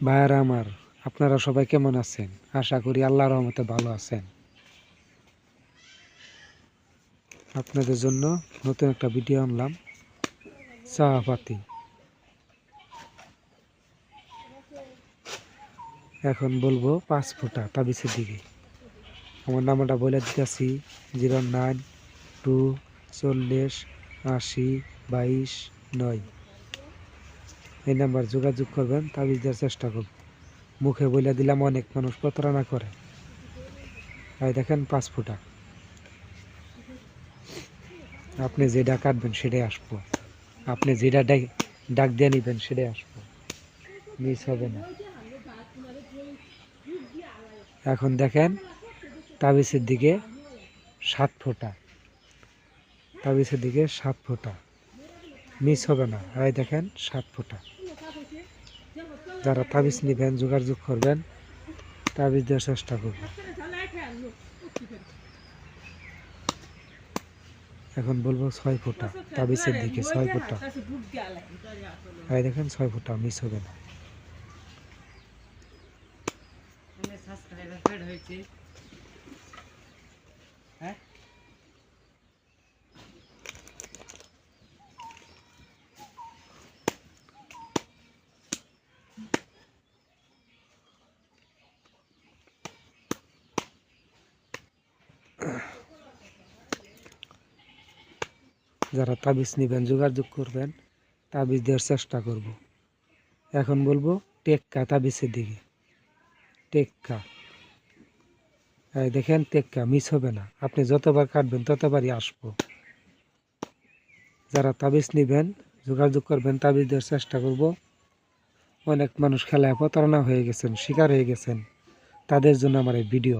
ভাইয়ারা আমার, আপনারা সবাই কেমন আছেন? আশা করি আল্লাহর রহমতে ভালো আছেন। আপনাদের জন্য নতুন একটা ভিডিও আনলাম। চা পাতি এখন বলবো 5 ফুটা তাবিজের দিকে। আমার নাম্বারটা বলে দিতেছি 09240802229। এই নাম্বার যোগাযোগ করবেন, তাবিজ দেওয়ার চেষ্টা করব। মুখে বলে দিলাম, অনেক মানুষ প্রতারণা করে। এই দেখেন 5 ফুটা। আপনি যেটা কাটবেন সেটাই আসবো, আপনি যেটা ডাক দিয়ে নিবেন সেটাই আসবো, মিস হবে না। এখন দেখেন তাবিজের দিকে 7 ফোঁটা, তাবিজের দিকে 7 ফোঁটা, মিস হবে না। এই দেখেন 7 ফোঁটা। যারা তাবিজ নেবেন যোগাযোগ করবেন, তাবিজ দেওয়ার চেষ্টা করবেন। এখন বলবো 6 ফোঁটা, তাবিজের দিকে 6 ফোঁটা। এই দেখেন 6 ফোঁটা, মিস হবে না। যারা তাবিজ নেবেন যোগাযোগ করবেন, তাবিজ দেওয়ার চেষ্টা করব। এখন বলবো টেক্কা, তাবিজের দিকে টেক্কা। এই দেখেন টেক্কা, মিস হবে না। আপনি যতবার কাটবেন ততবারই আসবো। যারা তাবিজ নেবেন যোগাযোগ করবেন, তাবিজ দেওয়ার চেষ্টা করব। অনেক মানুষ খেলায় প্রতারণা হয়ে গেছেন, শিকার হয়ে গেছেন, তাদের জন্য আমার এই ভিডিও।